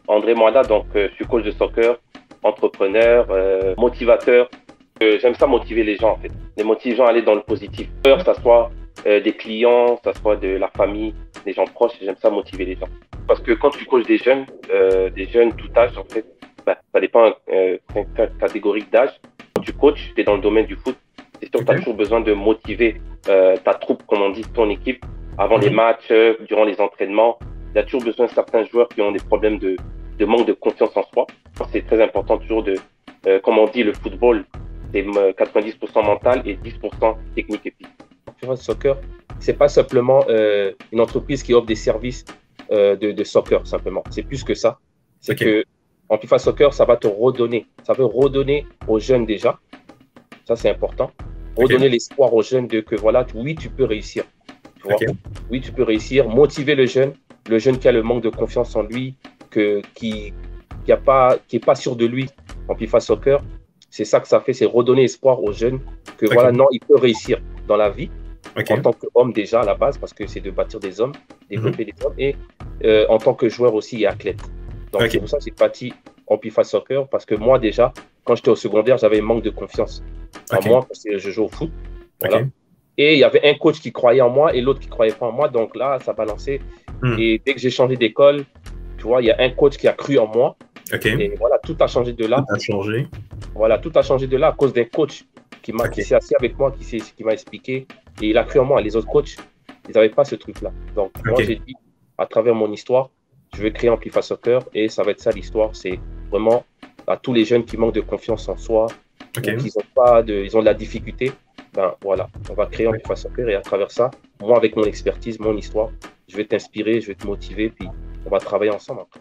André Moada, donc je suis coach de soccer, entrepreneur, motivateur. J'aime ça motiver les gens en fait, les motiver les gens à aller dans le positif. Que ça soit des clients, que ça soit de la famille, des gens proches, j'aime ça motiver les gens. Parce que quand tu coaches des jeunes tout âge en fait, bah, ça dépend catégorique d'âge. Quand tu coaches, tu es dans le domaine du foot, c'est sûr que tu as toujours besoin de motiver ta troupe, comme on dit, ton équipe, avant les matchs, durant les entraînements. Il y a toujours besoin de certains joueurs qui ont des problèmes de manque de confiance en soi. C'est très important toujours de, comme on dit, le football, c'est 90% mental et 10% technique et physique. Le soccer, c'est pas simplement une entreprise qui offre des services de soccer, simplement. C'est plus que ça. C'est que Amplify Soccer, ça va te redonner. Ça veut redonner aux jeunes déjà. Ça, c'est important. Redonner l'espoir aux jeunes de que voilà, oui, tu peux réussir. Tu vois? Oui, tu peux réussir. Motiver le jeune qui a le manque de confiance en lui, qui est pas sûr de lui. Amplify Soccer, c'est ça que ça fait, c'est redonner espoir aux jeunes que voilà, non, il peut réussir dans la vie en tant qu'homme déjà à la base, parce que c'est de bâtir des hommes, développer des hommes, et en tant que joueur aussi et athlète. Donc c'est pour ça que j'ai bâti Amplify Soccer, parce que moi déjà, quand j'étais au secondaire, j'avais un manque de confiance en moi parce que je joue au foot. Voilà. Et il y avait un coach qui croyait en moi et l'autre qui ne croyait pas en moi. Donc là, ça balançait. Et dès que j'ai changé d'école, tu vois, il y a un coach qui a cru en moi. Et voilà, tout a changé de là. Tout a changé. Voilà, tout a changé de là à cause d'un coach qui s'est assis avec moi, qui m'a expliqué. Et il a cru en moi. Les autres coachs, ils n'avaient pas ce truc-là. Donc moi, j'ai dit, à travers mon histoire, je vais créer Amplify Soccer. Et ça va être ça l'histoire. C'est vraiment à tous les jeunes qui manquent de confiance en soi, qui ils ont de la difficulté. Ben voilà, on va créer Amplify Soccer et à travers ça, moi avec mon expertise, mon histoire, je vais t'inspirer, je vais te motiver, puis on va travailler ensemble après.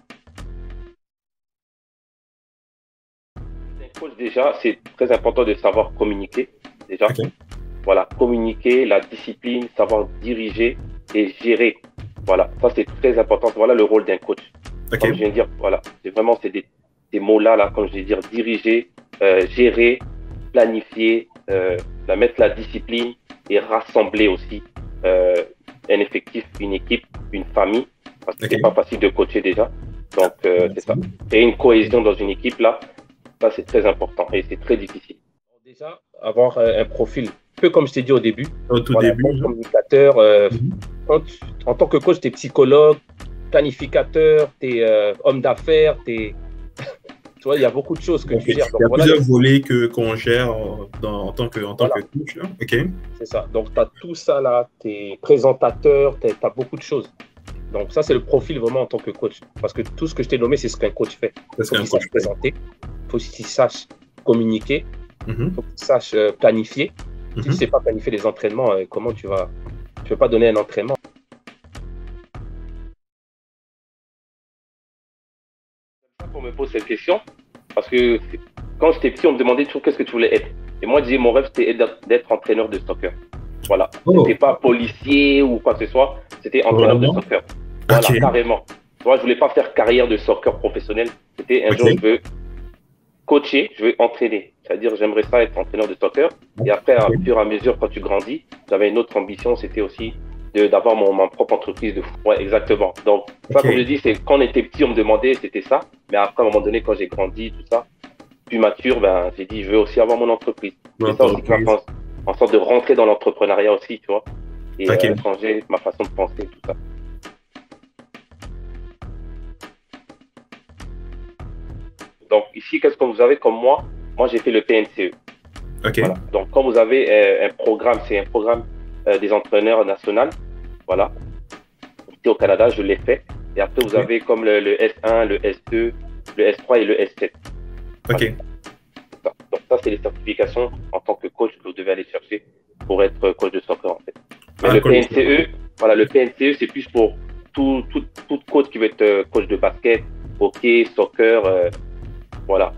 Coach, déjà, c'est très important de savoir communiquer. Déjà, voilà, communiquer, la discipline, savoir diriger et gérer. Voilà, ça c'est très important. Voilà le rôle d'un coach. Comme je viens de dire, voilà, c'est vraiment ces mots-là, comme je viens de dire, diriger, gérer, planifier, mettre la discipline et rassembler aussi un effectif, une équipe, une famille, parce que c'est pas facile de coacher déjà. Donc c'est ça. Et une cohésion dans une équipe là, ça c'est très important et c'est très difficile. Déjà, avoir un profil, un peu comme je t'ai dit au début, début, communicateur. En tant que coach, tu es psychologue, planificateur, tu es homme d'affaires, tu vois, il y a beaucoup de choses que tu gères. Il y a plusieurs volets qu'on gère en tant que coach. Là. C'est ça. Donc, tu as tout ça là. Tu es présentateur, tu as beaucoup de choses. Donc, ça, c'est le profil vraiment en tant que coach. Parce que tout ce que je t'ai nommé, c'est ce qu'un coach fait. Il faut qu'il sache présenter. Il faut qu'il sache communiquer. Il faut qu'il sache planifier. Si tu ne sais pas planifier les entraînements, comment tu vas… Tu ne peux pas donner un entraînement. On me pose cette question parce que quand j'étais petit, on me demandait toujours qu'est-ce que tu voulais être. Et moi, je disais, mon rêve, c'était d'être entraîneur de soccer. Voilà. C'était pas policier ou quoi que ce soit, c'était entraîneur de soccer. Voilà, carrément. Moi, je voulais pas faire carrière de soccer professionnel. C'était un jour, je veux coacher, je veux entraîner. C'est-à-dire, j'aimerais ça être entraîneur de soccer. Et après, au fur et à mesure, quand tu grandis, j'avais une autre ambition, c'était aussi d'avoir ma propre entreprise de foot. Ouais, exactement. Donc, ça, comme je dis, c'est quand on était petit, on me demandait, c'était ça. Mais après, à un moment donné, quand j'ai grandi, tout ça, plus mature, ben, j'ai dit, je veux aussi avoir mon entreprise. C'est ça aussi qui m'a fait en sorte de rentrer dans l'entrepreneuriat aussi, tu vois. Et changer ma façon de penser, tout ça. Donc, ici, qu'est-ce que vous avez comme moi? Moi, j'ai fait le PNCE. Voilà. Donc, quand vous avez un programme, c'est un programme des entraîneurs nationaux. Voilà. Ici au Canada, je l'ai fait. Et après, vous avez comme le S1, le S2, le S3 et le S7. Voilà. Donc, ça, c'est les certifications en tant que coach que vous devez aller chercher pour être coach de soccer, en fait. Mais le PNCE, voilà, le PNCE, c'est plus pour tout coach qui veut être coach de basket, hockey, soccer, voilà.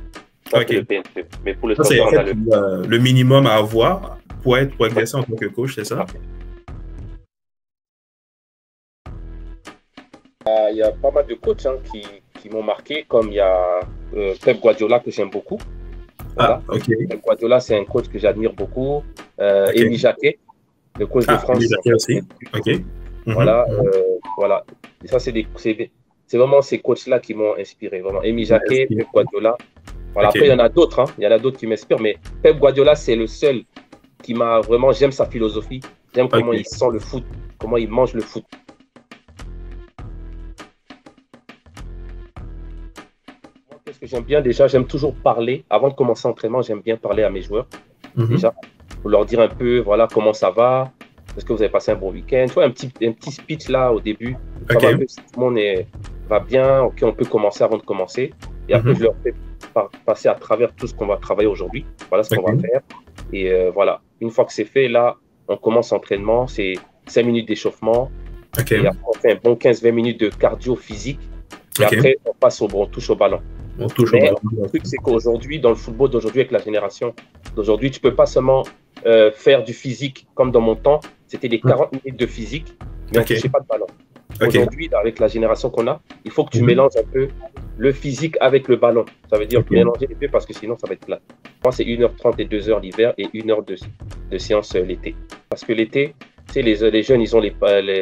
Ça, c'est le PNCE. Mais pour le soccer, on a le minimum à avoir pour exercer en tant que coach, c'est ça? Il y a pas mal de coachs qui m'ont marqué, comme il y a Pep Guardiola que j'aime beaucoup. Voilà. Pep Guardiola, c'est un coach que j'admire beaucoup. Émile Jacquet, le coach de France. Émile Jacquet aussi. Voilà, voilà. Et ça, c'est c'est vraiment ces coachs-là qui m'ont inspiré. Vraiment. Émile Jacquet, Pep Guardiola. Voilà. Après, il y en a d'autres. Hein. Il y en a d'autres qui m'inspirent. Mais Pep Guardiola, c'est le seul qui m'a vraiment... J'aime sa philosophie. J'aime comment il sent le foot, comment il mange le foot. Moi, qu'est-ce que j'aime bien déjà? J'aime toujours parler. Avant de commencer l'entraînement, j'aime bien parler à mes joueurs. Déjà, pour leur dire un peu, voilà, comment ça va. Est-ce que vous avez passé un bon week-end? Tu vois, un petit speech là au début. Ça va un peu, si tout le monde va bien, ok, on peut commencer avant de commencer. Et après, je leur fais passer à travers tout ce qu'on va travailler aujourd'hui. Voilà ce qu'on va faire. Et voilà, une fois que c'est fait, là, on commence l'entraînement. C'est 5 minutes d'échauffement. Et après, on fait un bon 15-20 minutes de cardio physique. Et après, on touche au ballon. Le truc, c'est qu'aujourd'hui, dans le football d'aujourd'hui, avec la génération d'aujourd'hui, tu ne peux pas seulement faire du physique comme dans mon temps. C'était des 40 minutes de physique, mais on ne touchait pas de ballon. Aujourd'hui, avec la génération qu'on a, il faut que tu mélanges un peu le physique avec le ballon. Ça veut dire mélanger les deux parce que sinon, ça va être plat. Moi, c'est 1h30 et 2h l'hiver et 1 heure de séance l'été. Parce que l'été, tu sais, les jeunes, ils ont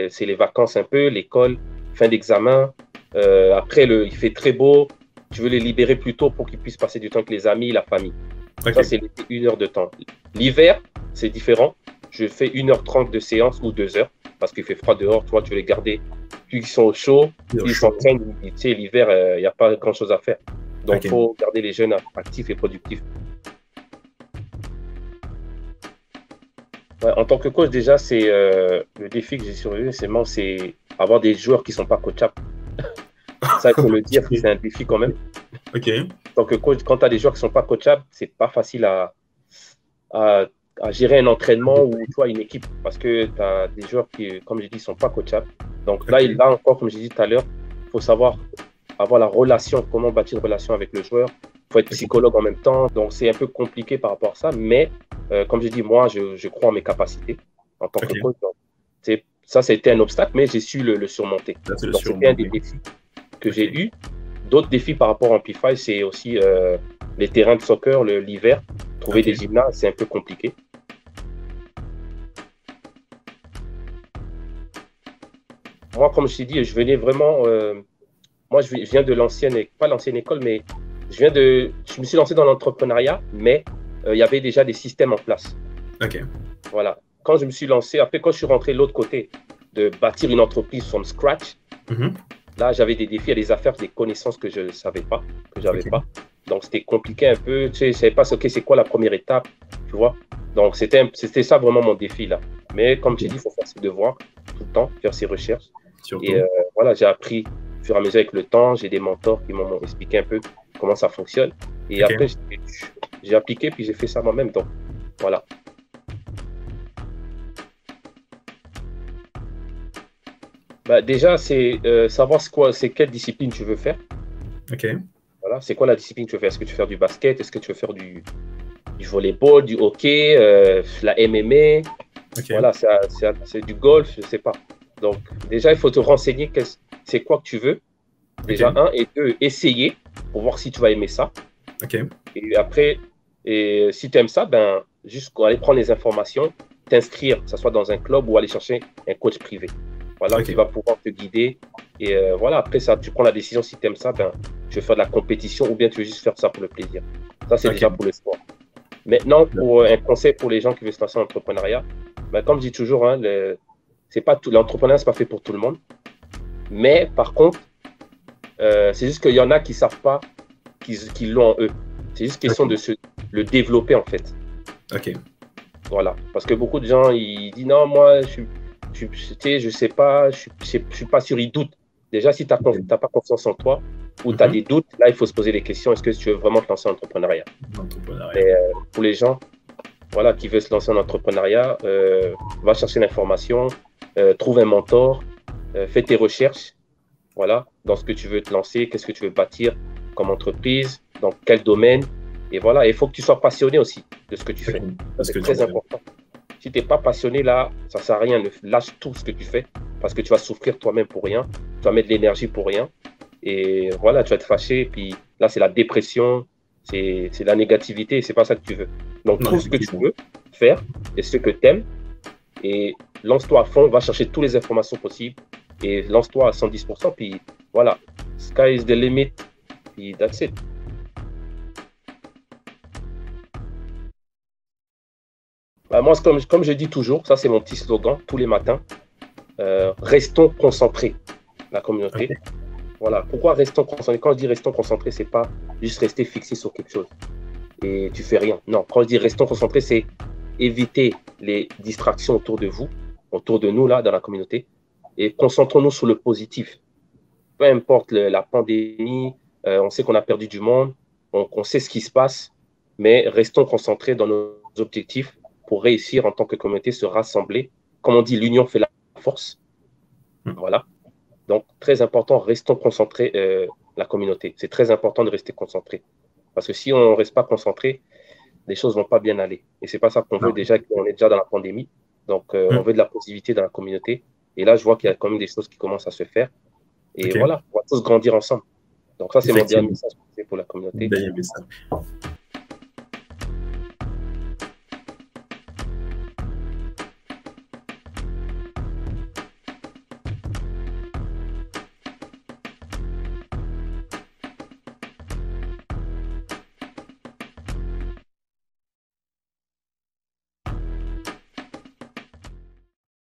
c'est les vacances un peu, l'école, fin d'examen. Après, il fait très beau. Tu veux les libérer plus tôt pour qu'ils puissent passer du temps avec les amis, la famille. Ça, c'est l'été, 1 heure de temps. L'hiver, c'est différent. Je fais 1h30 de séance ou 2 heures parce qu'il fait froid dehors. Toi, tu veux les garder. Puis ils sont au chaud, ils s'entraînent. Tu sais, l'hiver, il n'y a pas grand-chose à faire. Donc, il faut garder les jeunes actifs et productifs. Ouais, en tant que coach, déjà, c'est le défi que j'ai survécu, c'est avoir des joueurs qui ne sont pas coachables. Ça, il faut le dire, c'est un défi quand même. En tant que coach, quand tu as des joueurs qui ne sont pas coachables, c'est pas facile à gérer un entraînement ou tu vois, une équipe parce que tu as des joueurs qui, comme j'ai dit, ne sont pas coachables. Donc là encore, comme j'ai dit tout à l'heure, il faut savoir avoir la relation, comment bâtir une relation avec le joueur. Il faut être psychologue en même temps. Donc c'est un peu compliqué par rapport à ça. Mais comme j'ai dit, moi, je crois en mes capacités en tant que coach. Donc, ça a été un obstacle, mais j'ai su le surmonter. Donc c'était un des défis que j'ai eu. D'autres défis par rapport à Amplify, c'est aussi les terrains de soccer l'hiver. Trouver des gymnases, c'est un peu compliqué. Moi, comme je t'ai dit, je venais vraiment... moi, je viens de pas l'ancienne école, mais je me suis lancé dans l'entrepreneuriat, mais il y avait déjà des systèmes en place. Voilà. Quand je me suis lancé, après, quand je suis rentré de l'autre côté, de bâtir une entreprise from scratch, là, j'avais des défis, des affaires, des connaissances que je ne savais pas, que j'avais pas. Donc, c'était compliqué un peu. Tu sais, je ne savais pas c'est quoi la première étape, tu vois. Donc, c'était ça vraiment mon défi, là. Mais comme j'ai dit, il faut faire ses devoirs tout le temps, faire ses recherches. Et voilà, j'ai appris au fur et à mesure avec le temps. J'ai des mentors qui m'ont expliqué un peu comment ça fonctionne. Et après, j'ai appliqué, puis j'ai fait ça moi-même. Donc, voilà. Bah, déjà, c'est savoir c'est quelle discipline tu veux faire. Voilà, c'est quoi la discipline que tu veux faire? Est-ce que tu veux faire du basket? Est-ce que tu veux faire du volleyball, du hockey, la MMA? Voilà, c'est du golf, je ne sais pas. Donc, déjà, il faut te renseigner c'est quoi que tu veux. Déjà, un. Et deux, essayer pour voir si tu vas aimer ça. Et après, si tu aimes ça, ben, juste aller prendre les informations, t'inscrire, que ce soit dans un club ou aller chercher un coach privé. Voilà, qui va pouvoir te guider. Et voilà, après ça, tu prends la décision si tu aimes ça, ben, tu veux faire de la compétition ou bien tu veux juste faire ça pour le plaisir. Ça, c'est déjà pour le sport. Maintenant, pour un conseil pour les gens qui veulent se lancer en entrepreneuriat, ben, comme je dis toujours, hein, l'entrepreneuriat, ce n'est pas fait pour tout le monde. Mais par contre, c'est juste qu'il y en a qui ne savent pas qu'ils l'ont en eux. C'est juste question de le développer en fait. Voilà. Parce que beaucoup de gens, ils disent non, moi, je sais pas, je suis pas sûr, ils doutent. Déjà, si tu n'as pas confiance en toi ou tu as des doutes, là, il faut se poser des questions. Est-ce que tu veux vraiment te lancer en entrepreneuriat? Et, pour les gens voilà, qui veulent se lancer en entrepreneuriat, va chercher l'information, trouve un mentor, fais tes recherches voilà, dans ce que tu veux te lancer, qu'est-ce que tu veux bâtir comme entreprise, dans quel domaine. Et voilà, il faut que tu sois passionné aussi de ce que tu fais. C'est très important. Si tu n'es pas passionné, là, ça ne sert à rien. Lâche tout ce que tu fais parce que tu vas souffrir toi-même pour rien. Tu vas mettre de l'énergie pour rien. Et voilà, tu vas être fâché. Puis là, c'est la dépression, c'est la négativité. Ce n'est pas ça que tu veux. Donc, trouve ce que tu veux faire et ce que tu aimes. Et lance-toi à fond. Va chercher toutes les informations possibles. Et lance-toi à 110%. Puis voilà, Sky is the limit. Puis that's it. Bah, moi, comme je dis toujours, ça c'est mon petit slogan tous les matins. Restons concentrés, la communauté. Okay. Voilà. Pourquoi restons concentrés? Quand je dis restons concentrés, c'est pas juste rester fixé sur quelque chose et tu fais rien. Non, quand je dis restons concentrés, c'est éviter les distractions autour de vous, autour de nous là dans la communauté, et concentrons-nous sur le positif. Peu importe la pandémie, on sait qu'on a perdu du monde, on sait ce qui se passe, mais restons concentrés dans nos objectifs pour réussir en tant que communauté, se rassembler. Comme on dit, l'union fait la force. Voilà. Donc, très important, restons concentrés, la communauté. C'est très important de rester concentré. Parce que si on ne reste pas concentré, les choses ne vont pas bien aller. Et ce n'est pas ça qu'on veut déjà, qu'on est déjà dans la pandémie. Donc, on veut de la positivité dans la communauté. Et là, je vois qu'il y a quand même des choses qui commencent à se faire. Et voilà, on va tous grandir ensemble. Donc, ça, c'est mon dernier message pour la communauté.